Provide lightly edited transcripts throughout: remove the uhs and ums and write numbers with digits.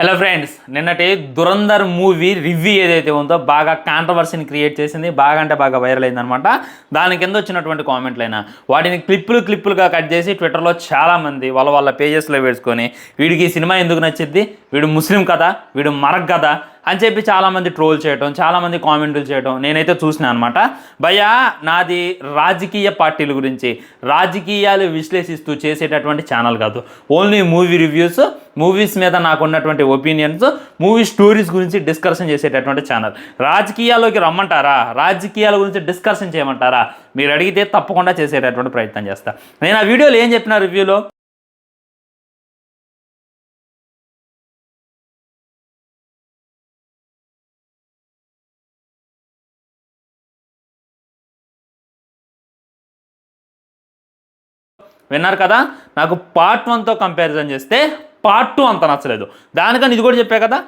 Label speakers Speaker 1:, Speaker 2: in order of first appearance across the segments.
Speaker 1: Hello friends, నిన్నటి Dhurandhar movie review ఏదైతే ఉందో బాగా కాంట్రవర్సీని క్రియేట్ చేసింది, బాగా అంటే బాగా వైరల్ అయిందనమాట. దాని కింద వచ్చినటువంటి కామెంట్లైనా వాటిని క్లిప్పులుగా కట్ చేసి ట్విట్టర్లో చాలామంది వాళ్ళ పేజెస్లో వేసుకొని వీడికి ఈ సినిమా ఎందుకు నచ్చిద్ది, వీడు ముస్లిం కదా, వీడు మరక్ కదా అని చెప్పి చాలామంది ట్రోల్ చేయటం, చాలామంది కామెంట్లు చేయటం నేనైతే చూసినా అనమాట. భయ్యా, నాది రాజకీయ పార్టీల గురించి రాజకీయాలు విశ్లేషిస్తూ చేసేటటువంటి ఛానల్ కాదు. ఓన్లీ మూవీ రివ్యూస్, మూవీస్ మీద నాకు ఉన్నటువంటి ఒపీనియన్స్, మూవీ స్టోరీస్ గురించి డిస్కషన్ చేసేటటువంటి ఛానల్. రాజకీయాల్లోకి రమ్మంటారా, రాజకీయాల గురించి డిస్కషన్ చేయమంటారా, మీరు అడిగితే తప్పకుండా చేసేటటువంటి ప్రయత్నం చేస్తా. నేను ఆ వీడియోలో ఏం చెప్పిన రివ్యూలో, విన్నారు కదా. నాకు పార్ట్ 1తో కంపారిజన్ చేస్తే పార్ట్ 2 అంత నచ్చలేదు. దానికని ఇది కూడా చెప్పా కదా,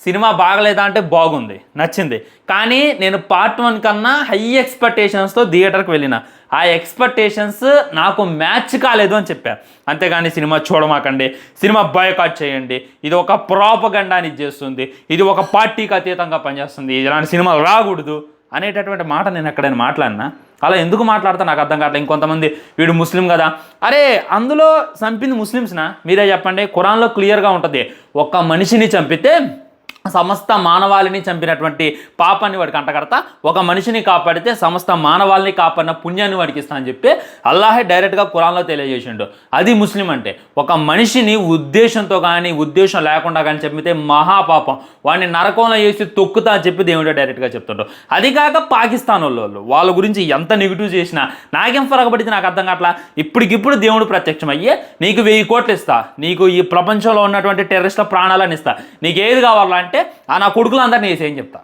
Speaker 1: సినిమా బాగలేదా అంటే బాగుంది, నచ్చింది. కానీ నేను పార్ట్ 1 కన్నా హై ఎక్స్పెక్టేషన్స్తో థియేటర్కి వెళ్ళిన. ఆ ఎక్స్పెక్టేషన్స్ నాకు మ్యాచ్ కాలేదు అని చెప్పాను. అంతేగాని సినిమా చూడమాకండి, సినిమా బాయ్కాట్ చేయండి, ఇది ఒక ప్రాపగండాని చేస్తుంది, ఇది ఒక పార్టీకి అతీతంగా పనిచేస్తుంది, ఇలాంటి సినిమాలు రాకూడదు అనేటటువంటి మాట నేను ఎక్కడైనా మాట్లాడినా. అలా ఎందుకు మాట్లాడతా నాకు అర్థం కావట్లేదు. ఇంకొంతమంది వీడు ముస్లిం కదా, అరే అందులో చంపింది ముస్లిమ్స్నా మీరే చెప్పండి. ఖురాన్లో క్లియర్గా ఉంటుంది, ఒక్క మనిషిని చంపితే సమస్త మానవాళిని చంపినటువంటి పాపాన్ని వాడికి అంటగడతా, ఒక మనిషిని కాపాడితే సమస్త మానవాళిని కాపాడిన పుణ్యాన్ని వాడికి ఇస్తా అని చెప్పి అల్లాహే డైరెక్ట్గా ఖురాన్లో తెలియజేసిండు. అది ముస్లిం అంటే. ఒక మనిషిని ఉద్దేశంతో కానీ ఉద్దేశం లేకుండా కానీ చంపితే మహాపాపం, వాడిని నరకంలో వేసి తొక్కుతా అని చెప్పి దేవుడు డైరెక్ట్గా చెప్తుంటాడు. అది కాక పాకిస్తాన్ వాళ్ళ గురించి ఎంత నెగిటివ్ చేసినా నాకేం ఫరకపడింది నాకు అర్థం కావట్లా. ఇప్పటికిప్పుడు దేవుడు ప్రత్యక్షమయ్యే నీకు 1000 కోట్లు ఇస్తా, నీకు ఈ ప్రపంచంలో ఉన్నటువంటి టెర్రరిస్టుల ప్రాణాలను ఇస్తా, నీకు ఏది కావాలంటే నా కొడుకులందరినీ వేసేయని చెప్తా.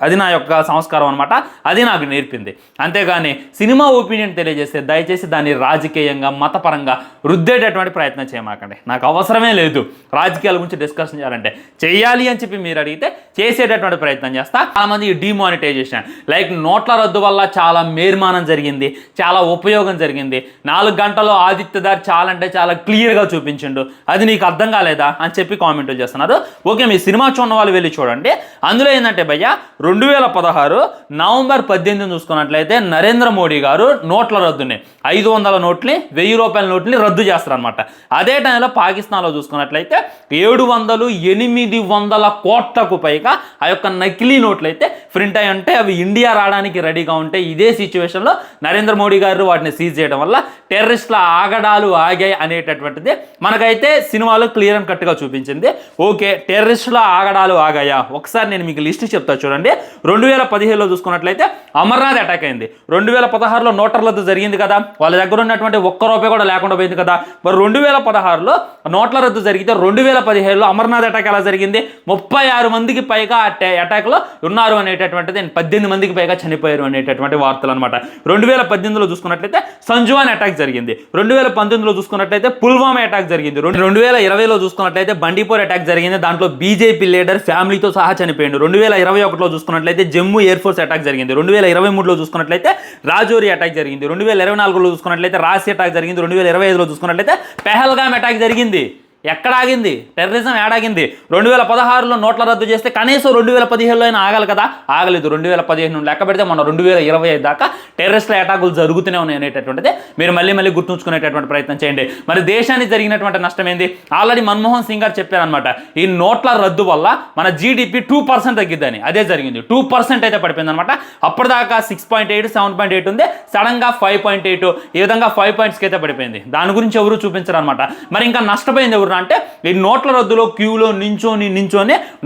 Speaker 1: అది నా యొక్క సంస్కారం అనమాట. అది నాకు నేర్పింది. అంతేగాని సినిమా ఒపీనియన్ తెలియజేస్తే దయచేసి దాన్ని రాజకీయంగా మతపరంగా రుద్దేటటువంటి ప్రయత్నం చేయమాకండి. నాకు అవసరమే లేదు రాజకీయాల గురించి డిస్కషన్ చేయాలంటే. చేయాలి అని చెప్పి మీరు అడిగితే చేసేటటువంటి ప్రయత్నం చేస్తా. చాలామంది ఈ డిమానిటైజేషన్ లైక్ నోట్ల రద్దు వల్ల చాలా మేర్మానం జరిగింది, చాలా ఉపయోగం జరిగింది, 4 గంటల్లో ఆదిత్యదార్ చాలా అంటే చాలా క్లియర్గా చూపించిండు, అది నీకు అర్థం కాలేదా అని చెప్పి కామెంట్లు చేస్తున్నారు. ఓకే, మీ సినిమా చూడని వాళ్ళు వెళ్ళి చూడండి. అందులో ఏంటంటే భయ్యా, 2016 నవంబర్ 18 చూసుకున్నట్లయితే నరేంద్ర మోడీ గారు నోట్ల రద్దుని 500 నోట్లని 1000 రూపాయల నోట్లని రద్దు చేస్తారనమాట. అదే టైంలో పాకిస్తాన్లో చూసుకున్నట్లయితే 700-800 కోట్లకు పైగా ఆ యొక్క నకిలీ నోట్లు అయితే ప్రింట్ అయి ఉంటే అవి ఇండియా రావడానికి రెడీగా ఉంటే, ఇదే సిచ్యువేషన్లో నరేంద్ర మోడీ గారు వాటిని సీజ్ చేయడం వల్ల టెర్రరిస్టుల ఆగడాలు ఆగాయి అనేటటువంటిది మనకైతే సినిమాలో క్లియర్ అండ్ కట్గా చూపించింది. ఓకే, టెర్రరిస్టుల ఆగడాలు ఆగాయా? ఒకసారి నేను మీకు లిస్ట్ చెప్తా చూడండి. 2017లో చూసుకున్నట్లయితే అమర్నాథ్ అటాక్ అయింది. 2016లో నోట్ల రద్దు జరిగింది కదా, వాళ్ళ దగ్గర ఉన్నటువంటి ₹1 కూడా లేకుండా పోయింది కదా. మరి 2016లో నోట్ల రద్దు జరిగితే 2017లో అమర్నాథ్ అటాక్ ఎలా జరిగింది? 36 మందికి పైగా అటాక్లో ఉన్నారు అనేటటువంటిది, 18 మందికి పైగా చనిపోయారు అనేటటువంటి వార్తలు అనమాట. 2018లో చూసుకున్నట్లయితే సంజువాన్ అటాక్ జరిగింది. 2019లో చూసుకున్నట్లయితే పుల్వామా అటాక్ జరిగింది. 2020లో చూసుకున్నట్లయితే బండిపోర్ అటాక్ జరిగింది, దాంట్లో బీజేపీ లీడర్ ఫ్యామిలీతో సహా చనిపోయింది. 2021లో చూసుకున్నట్లయితే జమ్మూ ఎయిర్ ఫోర్స్ అటాక్ జరిగింది. 2023లో చూసుకున్నట్లయితే రాజౌరి అటాక్ జరిగింది. 2024లో చూసుకున్నట్లయితే రాసి అటాక్ జరిగింది. 2025లో చూసుకున్నట్లయితే పెహల్గామ్ అటాక్ జరిగింది. ఎక్కడ ఆగింది టెర్రరిజం? ఏడాగింది? 2016లో నోట్ల రద్దు చేస్తే కనీసం 2017లో అయినా ఆగాలి కదా, ఆగలేదు. 2015 నుండి లెక్క పెడితే మన 2025 దాకా టెర్రరిస్టుల అటాకులు జరుగుతూనే ఉన్నాయి అనేటటువంటిది మీరు మళ్ళీ గుర్తుంచుకునేటటువంటి ప్రయత్నం చేయండి. మరి దేశానికి జరిగినటువంటి నష్టం ఏంది? ఆల్రెడీ మన్మోహన్ సింగ్ గారు చెప్పారనమాట, ఈ నోట్ల రద్దు వల్ల మన జీడిపి 2% తగ్గిద్దని. అదే జరిగింది, 2% అయితే పడిపోయింది అనమాట. అప్పటిదాకా 6.8, 7.8 ఉంది, సడన్గా 5.8, ఈ విధంగా 5 పాయింట్స్కి అయితే పడిపోయింది. దాని గురించి ఎవరు చూపించరు అనమాట. మరి ఇంకా నష్టపోయింది ఎవరు అంటే, ఈ నోట్ల రద్దులో క్యూలో నించొని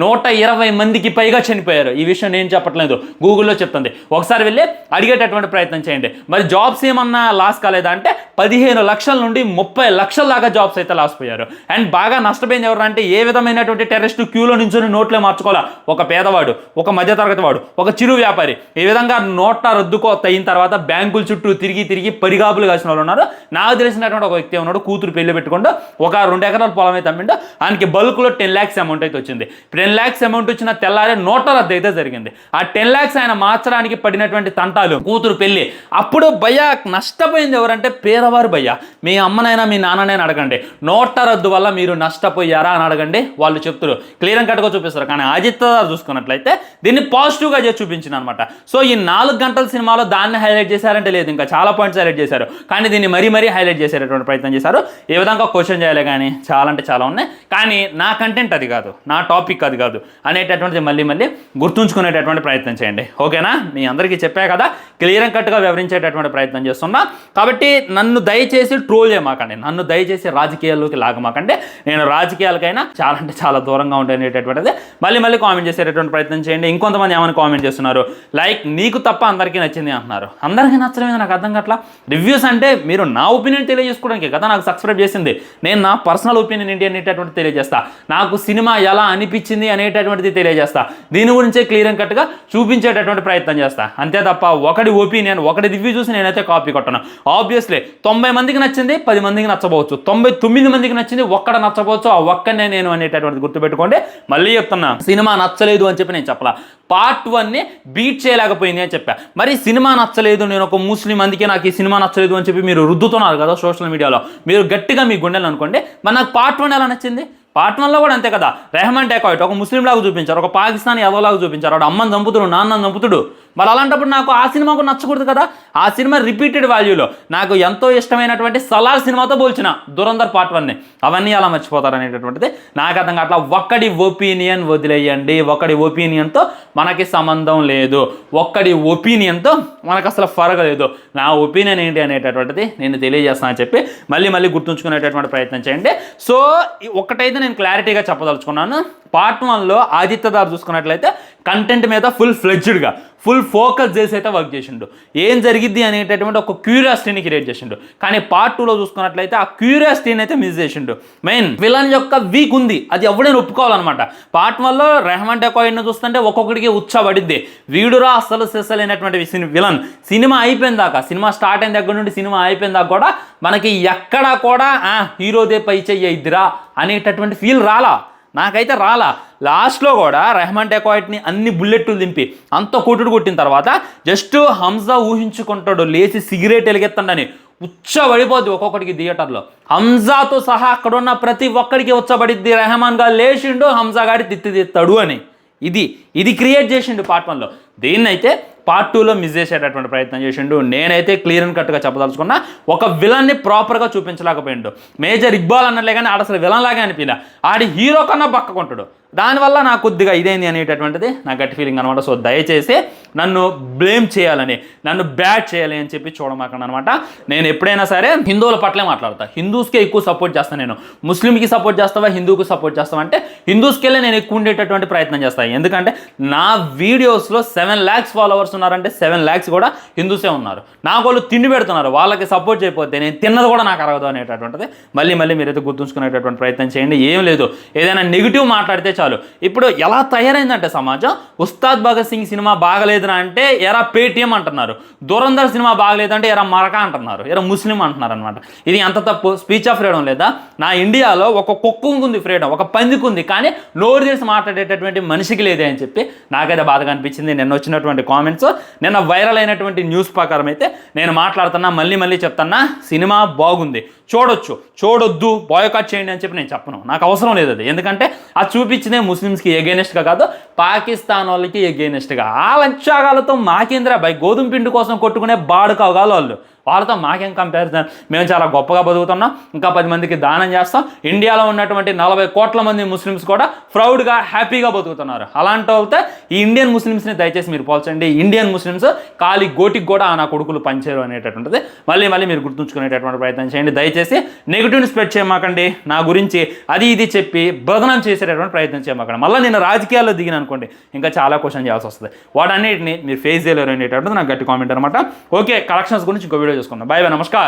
Speaker 1: 120 మందికి పైగా చనిపోయారు. ఈ విషయం నేను చెప్పట్లేదు, గూగుల్లో చెప్తుంది. ఒకసారి వెళ్ళి అడిగేటటువంటి ప్రయత్నం చేయండి. మరి జాబ్స్ ఏమన్నా లాస్ కాలేదా అంటే 15 లక్షల నుండి 30 లక్షల దాకా జాబ్స్ అయితే లాస్ పోయారు. అండ్ బాగా నష్టపోయింది ఎవరు అంటే, ఏ విధమైనటువంటి టెర్రరిస్టు క్యూలో నించొని నోట్లే మార్చుకోవాలా, ఒక పేదవాడు, ఒక మధ్యతరగతి వాడు, ఒక చిరు వ్యాపారి. ఈ విధంగా నోట్ల రద్దుకో అయిన తర్వాత బ్యాంకుల చుట్టూ తిరిగి పరిగాపులు కాసిన వాళ్ళు ఉన్నారు. నాకు తెలిసినటువంటి ఒక వ్యక్తి ఉన్నాడు, కూతురు పెళ్లి పెట్టుకుంటూ ఒక 2 ఎకరాల ఎకరాల పొలం అయితే అమ్మిండో ఆయనకి బల్క్లో 10 lakhs అమౌంట్ అయితే వచ్చింది. 10 lakhs అమౌంట్ వచ్చిన తెల్లారే నోట్ల రద్దు అయితే జరిగింది. ఆ 10 lakhs ఆయన మార్చడానికి పడినటువంటి తంటాలు, కూతురు పెళ్లి, అప్పుడు భయ్యా నష్టపోయింది ఎవరంటే పేదవారు. భయ్యా మీ అమ్మనైనా మీ నాన్ననైనా అడగండి, నోట్ల రద్దు వల్ల మీరు నష్టపోయారా అని అడగండి, వాళ్ళు చెప్తారు, క్లియర్ అండ్ కట్గా చూపిస్తారు. కానీ ఆదిత్య చూసుకున్నట్లయితే దీన్ని పాజిటివ్గా చేసి చూపించింది అనమాట. సో ఈ 4 గంటల సినిమాలో దాన్ని హైలైట్ చేశారంటే లేదు, ఇంకా చాలా పాయింట్స్ హైలైట్ చేశారు, కానీ దీన్ని మరీ హైలైట్ చేసేటటువంటి ప్రయత్నం చేశారు. ఏ విధంగా క్వశ్చన్ చేయాలి కానీ చాలా అంటే చాలా ఉన్నాయి, కానీ నా కంటెంట్ అది కాదు, నా టాపిక్ అది కాదు అనేటటువంటిది మళ్ళీ గుర్తుంచుకునేటటువంటి ప్రయత్నం చేయండి. ఓకేనా? మీ అందరికీ చెప్పా కదా, క్లియర్ అండ్ కట్గా వివరించేటటువంటి ప్రయత్నం చేస్తున్నా. కాబట్టి నన్ను దయచేసి ట్రోల్ చేయమాకండి, నన్ను దయచేసి రాజకీయాల్లోకి లాగమాకండి. నేను రాజకీయాలకైనా చాలా అంటే చాలా దూరంగా ఉండేటటువంటిది. మళ్ళీ కామెంట్ చేసేటటువంటి ప్రయత్నం చేయండి. ఇంకొంతమంది ఏమైనా కామెంట్ చేస్తున్నారు, లైక్ నీకు తప్ప అందరికీ నచ్చింది అంటున్నారు. అందరికీ నచ్చలేదు నాకు అర్థం కావట్లా. రివ్యూస్ అంటే మీరు నా ఒపీనియన్ తెలియజేసుకోవడానికి కదా నాకు సబ్స్క్రైబ్ చేసింది. నేను నా పర్సనల్ ఒపీనియన్ ఏంటి అనేటటువంటి తెలియజేస్తా, నాకు సినిమా ఎలా అనిపించింది అనేటటువంటిది తెలియజేస్తా, దీని గురించే క్లియర్ అండ్ కట్గా చూపించేటటువంటి ప్రయత్నం చేస్తా. అంతే తప్ప ఒకటి ఒపీనియన్, ఒకటి రివ్యూ చూసి నేనైతే కాపీ కొట్టను. ఆబ్వియస్లీ 90 మందికి నచ్చింది, 10 మందికి నచ్చబోవచ్చు, 99 మందికి నచ్చింది, ఒక్కడ నచ్చబోవచ్చు, ఆ ఒక్కనే నేను అనేటటువంటిది గుర్తుపెట్టుకోండి. మళ్ళీ చెప్తున్నా, సినిమా నచ్చలేదు అని చెప్పి నేను చెప్పలా, పార్ట్ 1ని బీట్ చేయలేకపోయింది అని చెప్పా. మరి సినిమా నచ్చలేదు, నేను ఒక ముస్లిం అందుకే నాకు ఈ సినిమా నచ్చలేదు అని చెప్పి మీరు రుద్దుతున్నారు కదా సోషల్ మీడియాలో, మీరు గట్టిగా మీ గుండెలు అనుకోండి. మరి నాకు పార్ట్ 1 ఎలా నచ్చింది? పార్ట్ 1లో కూడా అంతే కదా, రెహమాన్ డెకాయిట్ ఒక ముస్లిం లాగా చూపించారు, ఒక పాకిస్తానీ ఎవలాగా చూపించారు, వాడు అమ్మని చంపుతుడు, నాన్నని చంపుతుడు. మరి అలాంటప్పుడు నాకు ఆ సినిమా కూడా నచ్చకూడదు కదా. ఆ సినిమా రిపీటెడ్ వాల్యూలో నాకు ఎంతో ఇష్టమైనటువంటి సలార్ సినిమాతో పోల్చిన దురంధర్ పార్ట్ 1ని, అవన్నీ అలా మర్చిపోతారు అనేటటువంటిది నాకు అర్థం కావట్లా. ఒక్కడి ఒపీనియన్ వదిలేయండి, ఒకడి ఒపీనియన్తో మనకి సంబంధం లేదు, ఒక్కడి ఒపీనియన్తో మనకు అసలు ఫరగలేదు. నా ఒపీనియన్ ఏంటి అనేటటువంటిది నేను తెలియజేస్తానని చెప్పి మళ్ళీ గుర్తుంచుకునేటటువంటి ప్రయత్నం చేయండి. సో ఒకటైతే నేను క్లారిటీగా చెప్పదలుచుకున్నాను, పార్ట్ 1లో ఆదిత్య చూసుకున్నట్లయితే కంటెంట్ మీద ఫుల్ ఫ్లెడ్జ్డ్గా ఫుల్ ఫోకస్ చేసి అయితే వర్క్ చేసిండు, ఏం జరిగిద్ది అనేటటువంటి ఒక క్యూరియాసిటీని క్రియేట్ చేసిండు. కానీ పార్ట్ 2లో చూసుకున్నట్లయితే ఆ క్యూరియాసిటీని అయితే మిస్ చేసిండు. మెయిన్ విలన్ యొక్క వీక్ ఉంది, అది ఎవడైనా ఒప్పుకోవాలన్నమాట. పార్ట్ 1లో రెహమాన్ డెకాయిడ్ని చూస్తుంటే ఒక్కొక్కడికి ఉచ్చబడిద్ది, వీడురా అసలు సెసలైనటువంటి విలన్. సినిమా అయిపోయిన దాకా, సినిమా స్టార్ట్ అయిన దగ్గర నుండి సినిమా అయిపోయిన దాకా కూడా మనకి ఎక్కడా కూడా హీరోదే పై చెయ్యిద్దిరా అనేటటువంటి ఫీల్ రాలా, నాకైతే రాలా. లాస్ట్లో కూడా రెహమాన్ డెకాయిట్ని అన్ని బుల్లెట్లు దింపి అంత కొట్టిన తర్వాత జస్ట్ హంజా ఊహించుకుంటాడు, లేచి సిగరెట్ ఎలిగెత్తండని ఉచ్చబడిపోద్ది ఒక్కొక్కడికి థియేటర్లో. హంజాతో సహా అక్కడ ఉన్న ప్రతి ఒక్కడికి ఉచ్చబడిద్ది, రెహమాన్ గా లేచిండు హంజా గాడి తిత్తాడు అని. ఇది క్రియేట్ చేసిండు పార్ట్ 1లో. దీన్నైతే పార్ట్ 2లో మిస్ చేసేటటువంటి ప్రయత్నం చేసిండు. నేనైతే క్లియర్ అండ్ కట్గా చెప్పదలుచుకున్నా, ఒక విలన్ని ప్రాపర్గా చూపించలేకపోయిండు. మేజర్ ఇక్బాల్ అన్నట్లే కానీ ఆడ అసలు విలన్ లాగే అనిపించలే, ఆడి హీరో కన్నా పక్కకుంటాడు. దానివల్ల నాకు కొద్దిగా ఇదేంది అనేటటువంటిది నా గట్టి ఫీలింగ్ అనమాట. సో దయచేసి నన్ను బ్లేమ్ చేయాలని, నన్ను బ్యాడ్ చేయాలి అని చెప్పి చూడమాకండి అనమాట. నేను ఎప్పుడైనా సరే హిందువుల పట్లే మాట్లాడతా, హిందూస్కే ఎక్కువ సపోర్ట్ చేస్తాను. నేను ముస్లింకి సపోర్ట్ చేస్తావా, హిందూకి సపోర్ట్ చేస్తావా అంటే హిందూస్కెళ్ళే నేను ఎక్కువ ఉండేటటువంటి ప్రయత్నం చేస్తాను. ఎందుకంటే నా వీడియోస్లో 7 lakhs ఫాలోవర్స్ ఉన్నారంటే 7 lakhs కూడా హిందూసే ఉన్నారు. నాకు వాళ్ళు తిండి పెడుతున్నారు, వాళ్ళకి సపోర్ట్ చేయకపోతే నేను తిన్నది కూడా నాకు అరగదు అనేటటువంటిది మళ్ళీ మీరైతే గుర్తుంచుకునేటటువంటి ప్రయత్నం చేయండి. ఏం లేదు, ఏదైనా నెగిటివ్ మాట్లాడితే చాలు. ఇప్పుడు ఎలా తయారైందంటే సమాజం, ఉస్తాద్ భగత్ సింగ్ సినిమా బాగలేదురా అంటే ఎరా పేటిఎం అంటున్నారు, దురంధర్ సినిమా బాగలేదంటే ఎరా మరక అంటున్నారు, ఎరా ముస్లిం అంటున్నారు అనమాట. ఇది ఎంత తప్పు? స్పీచ్ ఆఫ్ ఫ్రీడమ్ లేదా? నా ఇండియాలో ఒక కుక్కకు ఉంది ఫ్రీడమ్, ఒక పందికి ఉంది, కానీ నోరు చేసి మాట్లాడేటటువంటి మనిషికి లేదే అని చెప్పి నాకైతే బాధగా అనిపించింది. నిన్న వచ్చినటువంటి కామెంట్స్, నిన్న వైరల్ అయినటువంటి న్యూస్ ప్రకారం అయితే నేను మాట్లాడుతున్నా, మళ్ళీ చెప్తున్నా, సినిమా బాగుంది, చూడొచ్చు, చూడొద్దు, బాయ్కాట్ చేయండి అని చెప్పి నేను చెప్పను, నాకు అవసరం లేదు అది. ఎందుకంటే అది చూపించిందే ముస్లిమ్స్కి ఎగెయినెస్ట్గా కాదు, పాకిస్తాన్ వాళ్ళకి ఎగెయినెస్ట్గా. ఆ లంచాగాలతో మాకేంద్రా బై, గోధుమ పిండి కోసం కొట్టుకునే బాడుకాగాలు వాళ్ళు, వాళ్ళతో మాకేం కంపారిజన్? మేము చాలా గొప్పగా బతుకుతున్నాం, ఇంకా 10 మందికి దానం చేస్తాం. ఇండియాలో ఉన్నటువంటి 40 కోట్ల మంది ముస్లిమ్స్ కూడా ప్రౌడ్గా హ్యాపీగా బతుకుతున్నారు. అలాంటి వాళ్ళతో ఈ ఇండియన్ ముస్లిమ్స్ని దయచేసి మీరు పోల్చండి. ఇండియన్ ముస్లిమ్స్ కాలి గోటికి కూడా నా కొడుకులు పంచారు అనేటటువంటిది మళ్ళీ మీరు గుర్తుంచుకునేటటువంటి ప్రయత్నం చేయండి. దయచేసి నెగిటివ్ని స్ప్రెడ్ చేయమాకండి, నా గురించి అది ఇది చెప్పి బదనం చేసేటటువంటి ప్రయత్నం చేయమాకండి. మళ్ళీ నేను రాజకీయాల్లో దిగిన అనుకోండి, ఇంకా చాలా క్వశ్చన్ చేయాల్సి వస్తుంది. వాటన్నిటిని మీరు ఫేస్ చేయలేరు అనేటటువంటి నాకు గట్టి కామెంట్ అనమాట. ఓకే, కలెక్షన్స్ గురించి ఇంకో వీడియో చేసుకుందాం. బాయ్, నమస్కారం.